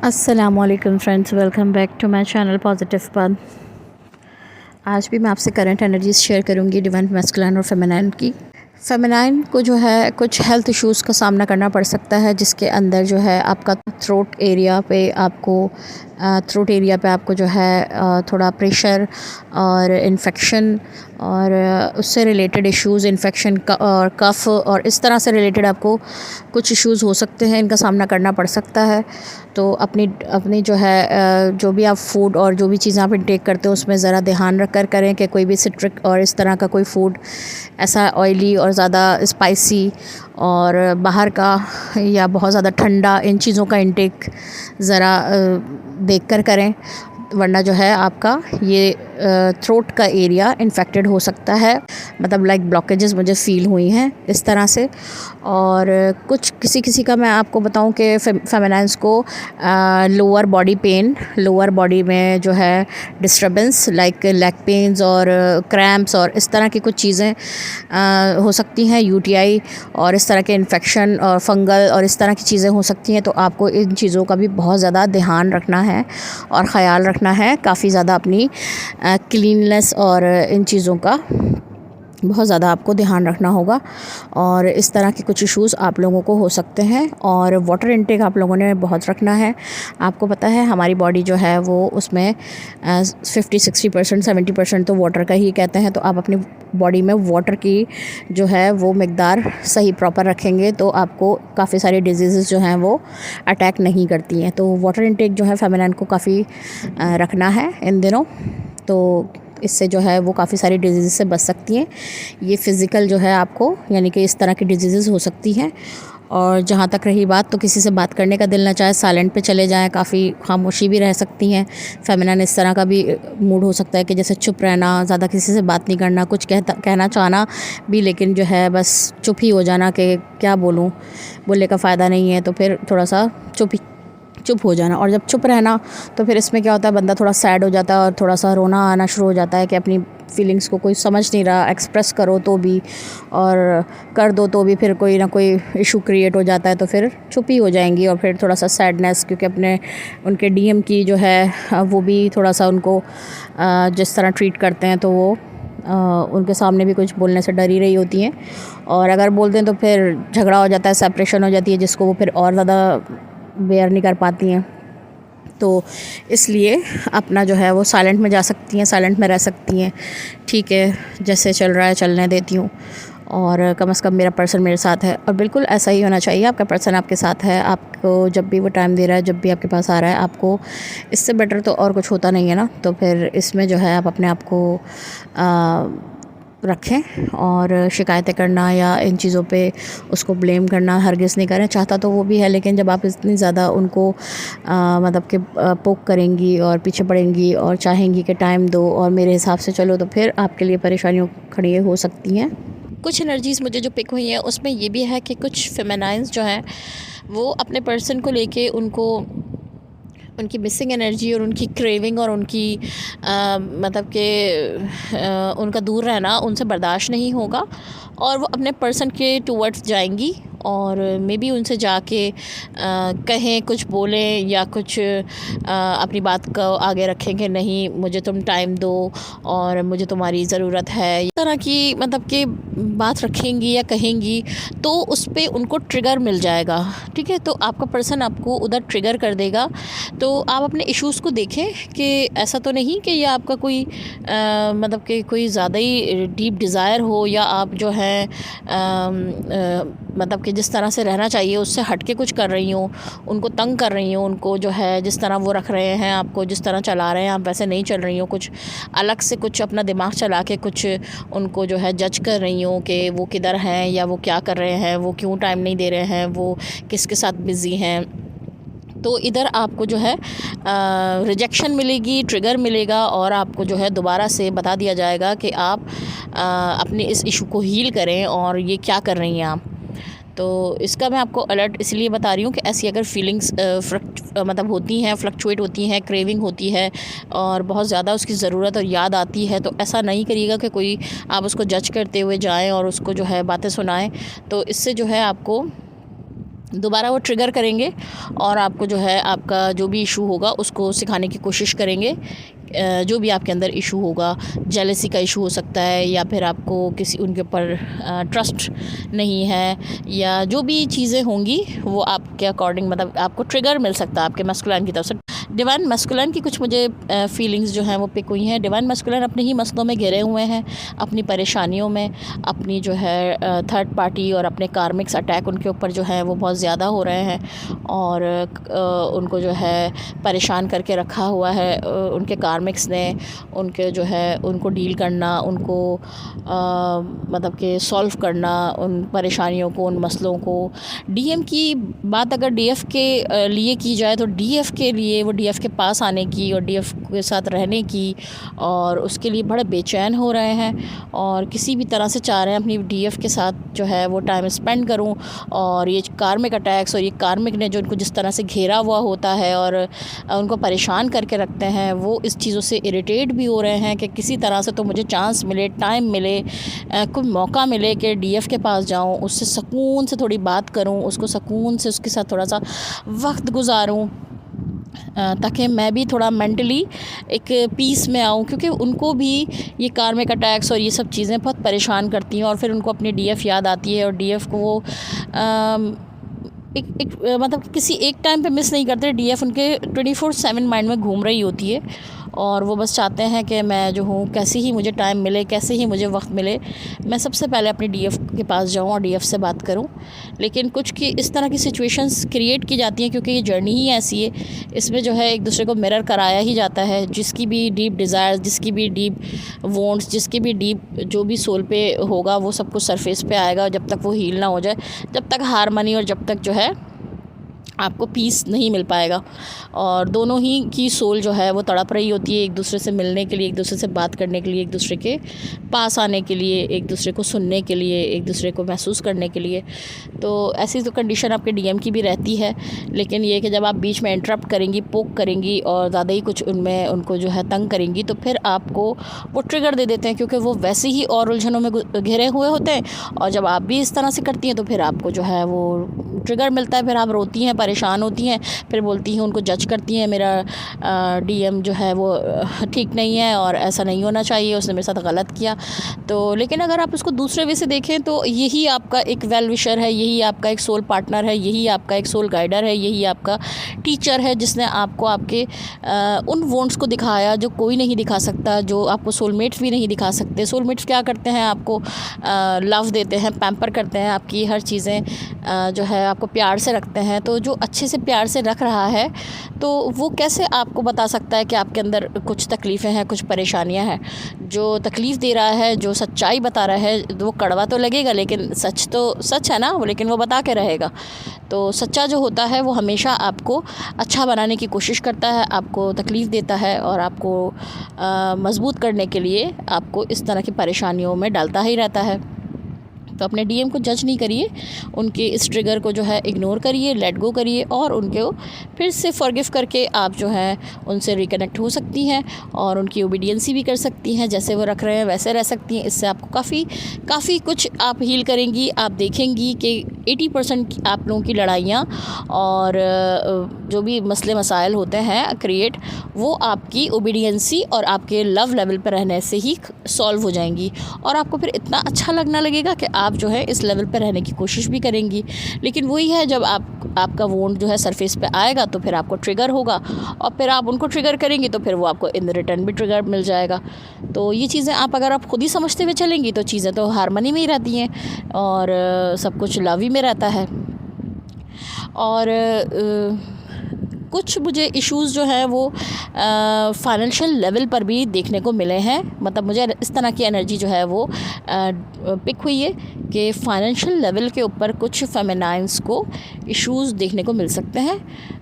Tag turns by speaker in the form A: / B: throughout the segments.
A: अस्सलामुअलैकुम friends, welcome back to my channel positive पद। आज भी मैं आपसे करंट एनर्जीज शेयर करूंगी डिवाइन मैस्कुलिन और फेमिनाइन की। फेमिनाइन को जो है कुछ हेल्थ इश्यूज़ का सामना करना पड़ सकता है, जिसके अंदर जो है आपका थ्रोट एरिया पे आपको जो है थोड़ा प्रेशर और इन्फेक्शन और उससे रिलेटेड इश्यूज़, इन्फेक्शन का और कफ़ और इस तरह से रिलेटेड आपको कुछ इश्यूज़ हो सकते हैं, इनका सामना करना पड़ सकता है। तो अपनी जो है जो भी आप फूड और जो भी चीज़ें आप इंटेक करते हो उसमें ज़रा ध्यान रख कर करें कि कोई भी सिट्रिक और इस तरह का कोई फूड ऐसा ऑयली और ज़्यादा स्पाइसी और बाहर का या बहुत ज़्यादा ठंडा, इन चीज़ों का इंटेक ज़रा देख कर करें, वरना जो है आपका ये थ्रोट का एरिया इन्फेक्टेड हो सकता है। मतलब लाइक ब्लॉकेजेस मुझे फ़ील हुई हैं इस तरह से। और कुछ किसी का मैं आपको बताऊं कि फेमिनाइन्स को lower body pain, lower body में जो है डिस्टर्बेंस लाइक लेग पेन्स और क्रैम्प्स और इस तरह की कुछ चीज़ें हो सकती हैं, यूटीआई और इस तरह के इन्फेक्शन और फंगल और इस तरह की चीज़ें हो सकती हैं। तो आपको इन चीज़ों का भी बहुत ज़्यादा ध्यान रखना है और ख़याल रखना है, काफ़ी ज़्यादा अपनी क्लीननेस और इन चीज़ों का बहुत ज़्यादा आपको ध्यान रखना होगा। और इस तरह के कुछ इश्यूज़ आप लोगों को हो सकते हैं। और वाटर इंटेक आप लोगों ने बहुत रखना है। आपको पता है हमारी बॉडी जो है वो उसमें 50-60%, 70% तो वाटर का ही कहते हैं। तो आप अपनी बॉडी में वाटर की जो है वो मिकदार सही प्रॉपर रखेंगे तो आपको काफ़ी सारी डिजीज़ जो हैं वो अटैक नहीं करती हैं। तो वाटर इंटेक जो है फेमिनाइन को काफ़ी रखना है इन दिनों, तो इससे जो है वो काफ़ी सारी डिजीज़ से बच सकती हैं। ये फ़िज़िकल जो है आपको यानी कि इस तरह की डिजीज़ हो सकती हैं। और जहाँ तक रही बात, तो किसी से बात करने का दिल ना चाहे, साइलेंट पे चले जाएं, काफ़ी खामोशी भी रह सकती हैं। फेमिनाइन इस तरह का भी मूड हो सकता है कि जैसे चुप रहना, ज़्यादा किसी से बात नहीं करना, कुछ कहना चाहना भी लेकिन जो है बस चुप ही हो जाना कि क्या बोलूँ, बोलने का फ़ायदा नहीं है, तो फिर थोड़ा सा चुप हो जाना। और जब चुप रहना तो फिर इसमें क्या होता है, बंदा थोड़ा सैड हो जाता है और थोड़ा सा रोना आना शुरू हो जाता है कि अपनी फीलिंग्स को कोई समझ नहीं रहा, एक्सप्रेस करो तो भी और कर दो तो भी फिर कोई ना कोई इशू क्रिएट हो जाता है, तो फिर चुप ही हो जाएंगी। और फिर थोड़ा सा सैडनेस, क्योंकि अपने उनके डीएम की जो है वो भी थोड़ा सा उनको जिस तरह ट्रीट करते हैं तो वो उनके सामने भी कुछ बोलने से डर ही रही होती हैं। और अगर बोलते हैं तो फिर झगड़ा हो जाता है, सेपरेशन हो जाती है, जिसको वो फिर और ज़्यादा बेयर नहीं कर पाती हैं। तो इसलिए अपना जो है वो साइलेंट में जा सकती हैं, साइलेंट में रह सकती हैं। ठीक है, जैसे चल रहा है चलने देती हूँ, और कम से कम मेरा पर्सन मेरे साथ है। और बिल्कुल ऐसा ही होना चाहिए, आपका पर्सन आपके साथ है, आपको जब भी वो टाइम दे रहा है, जब भी आपके पास आ रहा है, आपको इससे बेटर तो और कुछ होता नहीं है ना। तो फिर इसमें जो है आप अपने आप को रखें और शिकायतें करना या इन चीज़ों पे उसको ब्लेम करना हरगिज़ नहीं करें। चाहता तो वो भी है, लेकिन जब आप इतनी ज़्यादा उनको मतलब कि पोक करेंगी और पीछे पड़ेंगी और चाहेंगी कि टाइम दो और मेरे हिसाब से चलो, तो फिर आपके लिए परेशानियाँ खड़ी हो सकती हैं। कुछ एनर्जीज़ मुझे जो पिक हुई हैं उसमें ये भी है कि कुछ फेमिनाइन्स जो हैं वो अपने पर्सन को लेके उनकी मिसिंग एनर्जी और उनकी क्रेविंग और उनकी मतलब कि उनका दूर रहना उनसे बर्दाश्त नहीं होगा, और वो अपने पर्सन के टूवर्ड्स जाएंगी और मे बी उनसे जाके कहें, कुछ बोलें या कुछ अपनी बात को आगे रखें कि नहीं, मुझे तुम टाइम दो और मुझे तुम्हारी ज़रूरत है, इस तरह की मतलब कि बात रखेंगी या कहेंगी, तो उस पर उनको ट्रिगर मिल जाएगा। ठीक है, तो आपका पर्सन आपको उधर ट्रिगर कर देगा। तो आप अपने इश्यूज़ को देखें कि ऐसा तो नहीं कि ये आपका कोई मतलब कि कोई ज़्यादा ही डीप डिज़ायर हो, या आप जो है मतलब कि जिस तरह से रहना चाहिए उससे हट के कुछ कर रही हूँ, उनको तंग कर रही हूँ, उनको जो है जिस तरह वो रख रहे हैं, आपको जिस तरह चला रहे हैं आप वैसे नहीं चल रही हूँ, कुछ अलग से कुछ अपना दिमाग चला के कुछ उनको जो है जज कर रही हूँ कि वो किधर हैं या वो क्या कर रहे हैं, वो क्यों टाइम नहीं दे रहे हैं, वो किसके साथ बिज़ी हैं। तो इधर आपको जो है रिजेक्शन मिलेगी, ट्रिगर मिलेगा, और आपको जो है दोबारा से बता दिया जाएगा कि आप अपने इस इशू को हील करें और ये क्या कर रही हैं आप। तो इसका मैं आपको अलर्ट इसलिए बता रही हूँ कि ऐसी अगर फीलिंग्स मतलब होती हैं, फ्लक्चुएट होती हैं, क्रेविंग होती है और बहुत ज़्यादा उसकी ज़रूरत और याद आती है, तो ऐसा नहीं करिएगा कि कोई आप उसको जज करते हुए जाएं और उसको जो है बातें सुनाएं। तो इससे जो है आपको दोबारा वो ट्रिगर करेंगे और आपको जो है आपका जो भी इशू होगा उसको सिखाने की कोशिश करेंगे। जो भी आपके अंदर इशू होगा, जेलसी का इशू हो सकता है, या फिर आपको किसी उनके ऊपर ट्रस्ट नहीं है, या जो भी चीज़ें होंगी वो आपके अकॉर्डिंग मतलब आपको ट्रिगर मिल सकता है आपके मस्कुलिन की तरफ से। डिवाइन मस्कुलिन की कुछ मुझे फीलिंग्स जो हैं वो पिक हुई हैं। डिवाइन मस्कुलिन अपने ही मसलों में घिरे हुए हैं, अपनी परेशानियों में, अपनी जो है थर्ड पार्टी और अपने कार्मिक्स अटैक उनके ऊपर जो है वो बहुत ज़्यादा हो रहे हैं और उनको जो है परेशान करके रखा हुआ है उनके कार्मिक्स ने। उनके जो है उनको डील करना, उनको मतलब कि सॉल्व करना उन परेशानियों को, उन मसलों को। डीएम की बात अगर डीएफ के लिए की जाए तो डीएफ के लिए वो डीएफ के पास आने की और डीएफ के साथ रहने की और उसके लिए बड़े बेचैन हो रहे हैं और किसी भी तरह से चाह रहे हैं अपनी डीएफ के साथ जो है वो टाइम स्पेंड करूं। और ये कार्मिक अटैक्स और ये कार्मिक ने जो उनको जिस तरह से घेरा हुआ होता है और उनको परेशान करके रखते हैं, वो इस चीज़ों से इरिटेट भी हो रहे हैं कि किसी तरह से तो मुझे चांस मिले, टाइम मिले, कोई मौका मिले कि डीएफ के पास जाऊं, उससे सुकून से थोड़ी बात करूं, उसको सुकून से उसके साथ थोड़ा सा वक्त गुजारूं ताकि मैं भी थोड़ा मेंटली एक पीस में आऊँ। क्योंकि उनको भी ये कार्मिक अटैक्स और ये सब चीज़ें बहुत परेशान करती हैं और फिर उनको अपनी डीएफ याद आती है और डीएफ को वो एक मतलब किसी एक टाइम पे मिस नहीं करते। डीएफ उनके 24/7 माइंड में घूम रही होती है और वो बस चाहते हैं कि मैं जो हूँ कैसे ही मुझे टाइम मिले, कैसे ही मुझे वक्त मिले, मैं सबसे पहले अपनी डीएफ के पास जाऊँ और डीएफ से बात करूँ। लेकिन कुछ की इस तरह की सिचुएशंस क्रिएट की जाती हैं क्योंकि ये जर्नी ही ऐसी है। इसमें जो है एक दूसरे को मिरर कराया ही जाता है। जिसकी भी डीप डिज़ायर्स, जिसकी भी डीप वॉन्ट्स, जिसकी भी डीप जो भी सोल पे होगा वो सब कुछ सरफेस पे आएगा जब तक वो हील ना हो जाए, जब तक हारमनी और जब तक जो है आपको पीस नहीं मिल पाएगा। और दोनों ही की सोल जो है वो तड़प रही होती है एक दूसरे से मिलने के लिए, एक दूसरे से बात करने के लिए, एक दूसरे के पास आने के लिए, एक दूसरे को सुनने के लिए, एक दूसरे को महसूस करने के लिए। तो ऐसी तो कंडीशन आपके डीएम की भी रहती है। लेकिन ये कि जब आप बीच में इंटरप्ट करेंगी, पोक करेंगी और ज़्यादा ही कुछ उनमें उनको जो है तंग करेंगी तो फिर आपको वो ट्रिगर दे देते हैं क्योंकि वो वैसे ही और उलझनों में घिरे हुए होते हैं। और जब आप भी इस तरह से करती हैं तो फिर आपको जो है वो ट्रिगर मिलता है। फिर आप रोती हैं, परेशान होती हैं, फिर बोलती हैं, उनको जज करती हैं मेरा डीएम जो है वो ठीक नहीं है और ऐसा नहीं होना चाहिए, उसने मेरे साथ गलत किया। तो लेकिन अगर आप उसको दूसरे वे से देखें तो यही आपका एक वेल विशर है, यही आपका एक सोल पार्टनर है, यही आपका एक सोल गाइडर है, यही आपका टीचर है जिसने आपको आपके उन वॉन्ट्स को दिखाया जो कोई नहीं दिखा सकता, जो आपको सोलमेट्स भी नहीं दिखा सकते। सोलमेट्स क्या करते हैं? आपको लव देते हैं, पैम्पर करते हैं, आपकी हर चीज़ें जो है आपको प्यार से रखते हैं। तो जो अच्छे से प्यार से रख रहा है तो वो कैसे आपको बता सकता है कि आपके अंदर कुछ तकलीफ़ें हैं, कुछ परेशानियां हैं? जो तकलीफ़ दे रहा है, जो सच्चाई बता रहा है, वो कड़वा तो लगेगा लेकिन सच तो सच है ना, लेकिन वो बता के रहेगा। तो सच्चा जो होता है वो हमेशा आपको अच्छा बनाने की कोशिश करता है, आपको तकलीफ़ देता है और आपको मज़बूत करने के लिए आपको इस तरह की परेशानियों में डालता ही रहता है। तो अपने डीएम को जज नहीं करिए, उनके इस ट्रिगर को जो है इग्नोर करिए, लेट गो करिए और उनको फिर से फॉरगिव करके आप जो है उनसे रिकनेक्ट हो सकती हैं और उनकी ओबीडियंसी भी कर सकती हैं। जैसे वो रख रहे हैं वैसे रह सकती हैं। इससे आपको काफ़ी कुछ आप हील करेंगी। आप देखेंगी कि 80% आप लोगों की लड़ाइयाँ और जो भी मसले मसाइल होते हैं क्रिएट, वो आपकी ओबीडियंसी और आपके लव लेवल पर रहने से ही सॉल्व हो जाएंगी। और आपको फिर इतना अच्छा लगना लगेगा कि आप जो है इस लेवल पर रहने की कोशिश भी करेंगी। लेकिन वही है, जब आपका वोंट जो है सरफेस पे आएगा तो फिर आपको ट्रिगर होगा और फिर आप उनको ट्रिगर करेंगी तो फिर वो आपको इन रिटर्न भी ट्रिगर मिल जाएगा। तो ये चीज़ें अगर आप खुद ही समझते हुए चलेंगी तो चीज़ें तो हारमनी में ही रहती हैं और सब कुछ लव ही में रहता है। और कुछ मुझे इश्यूज़ जो हैं वो फाइनेंशियल लेवल पर भी देखने को मिले हैं। मतलब मुझे इस तरह की एनर्जी जो है वो पिक हुई है कि फाइनेंशियल लेवल के ऊपर कुछ फेमिनाइंस को इश्यूज़ देखने को मिल सकते हैं।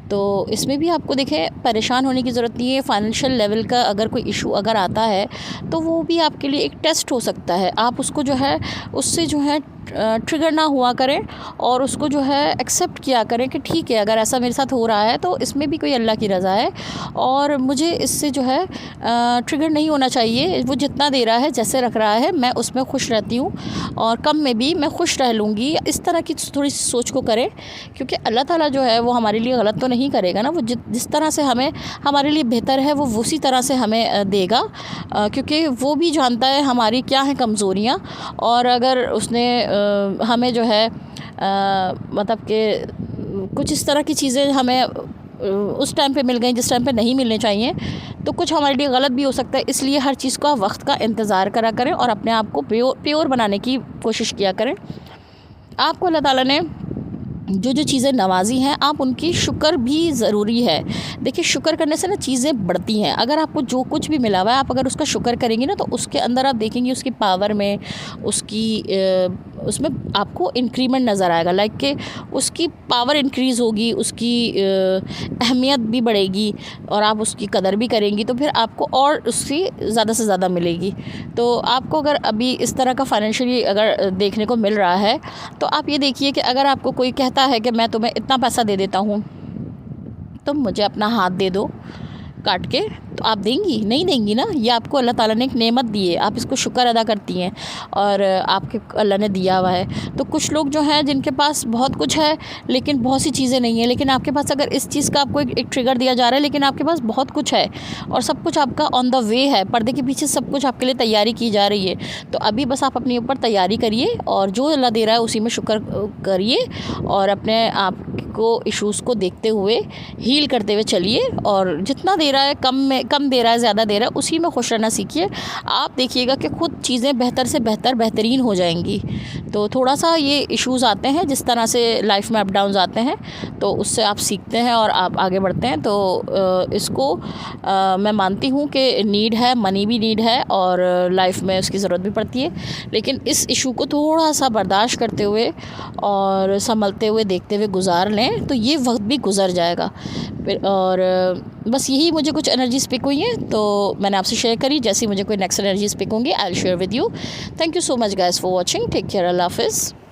A: तो इसमें भी आपको देखें परेशान होने की ज़रूरत नहीं है। फाइनेंशियल लेवल का अगर कोई इशू अगर आता है तो वो भी आपके लिए एक टेस्ट हो सकता है। आप उसको जो है उससे जो है ट्रिगर ना हुआ करें और उसको जो है एक्सेप्ट किया करें कि ठीक है, अगर ऐसा मेरे साथ हो रहा है तो इसमें भी कोई अल्लाह की रज़ा है और मुझे इससे जो है ट्रिगर नहीं होना चाहिए। वो जितना दे रहा है, जैसे रख रहा है, मैं उसमें खुश रहती हूँ और कम में भी मैं खुश रह लूँगी। इस तरह की थोड़ी सी सोच को करें, क्योंकि अल्लाह ताला जो है वो हमारे लिए गलत तो नहीं करेगा ना। वो जिस तरह से हमें हमारे लिए बेहतर है वो उसी तरह से हमें देगा, क्योंकि वो भी जानता है हमारी क्या है कमज़ोरियाँ। और अगर उसने हमें जो है मतलब कि कुछ इस तरह की चीज़ें हमें उस टाइम पे मिल गई जिस टाइम पे नहीं मिलने चाहिए, तो कुछ हमारे लिए गलत भी हो सकता है। इसलिए हर चीज़ का वक्त का इंतज़ार करा करें और अपने आप को प्योर बनाने की कोशिश किया करें। आपको अल्लाह ताला ने जो चीज़ें नवाजी हैं, आप उनकी शुक्र भी ज़रूरी है। देखिए, शुक्र करने से ना चीज़ें बढ़ती हैं। अगर आपको जो कुछ भी मिला हुआ है, आप अगर उसका शुक्र करेंगी ना, तो उसके अंदर आप देखेंगी उसकी पावर में, उसमें आपको इंक्रीमेंट नज़र आएगा। लाइक कि उसकी पावर इंक्रीज़ होगी, उसकी अहमियत भी बढ़ेगी और आप उसकी कदर भी करेंगी, तो फिर आपको और उससे ज़्यादा से ज़्यादा मिलेगी। तो आपको अगर अभी इस तरह का फाइनेंशियली अगर देखने को मिल रहा है, तो आप ये देखिए कि अगर आपको कोई कहता है कि मैं तुम्हें इतना पैसा दे देता हूँ, तुम मुझे अपना हाथ दे दो काट के, तो आप देंगी? नहीं देंगी ना। ये आपको अल्लाह ताला ने एक नेमत दी है, आप इसको शुक्र अदा करती हैं और आपके अल्लाह ने दिया हुआ है। तो कुछ लोग जो हैं जिनके पास बहुत कुछ है लेकिन बहुत सी चीज़ें नहीं है, लेकिन आपके पास अगर इस चीज़ का आपको एक ट्रिगर दिया जा रहा है, लेकिन आपके पास बहुत कुछ है और सब कुछ आपका ऑन द वे है, पर्दे के पीछे सब कुछ आपके लिए तैयारी की जा रही है, तो अभी बस आप अपने ऊपर तैयारी करिए और जो अल्लाह दे रहा है उसी में शुक्र करिए और अपने आप को इश्यूज़ को देखते हुए हील करते हुए चलिए। और जितना दे रहा है कम दे रहा है, ज़्यादा दे रहा है, उसी में खुश रहना सीखिए। आप देखिएगा कि खुद चीज़ें बेहतर से बेहतरीन हो जाएंगी। तो थोड़ा सा ये इश्यूज़ आते हैं, जिस तरह से लाइफ में अप डाउन्स आते हैं, तो उससे आप सीखते हैं और आप आगे बढ़ते हैं। तो इसको मैं मानती हूँ कि नीड है, मनी भी नीड है और लाइफ में उसकी ज़रूरत भी पड़ती है, लेकिन इस इशू को थोड़ा सा बर्दाश्त करते हुए और संभलते हुए देखते हुए गुजार लें, तो ये वक्त भी गुजर जाएगा। और बस यही मुझे कुछ एनर्जीज़ पिक हुई हैं, तो मैंने आपसे शेयर करी। जैसे मुझे कोई नेक्स्ट एनर्जीज़ पिक होंगी, I will share with you. Thank you so much guys for watching. Take care, अल्लाह हाफिज़।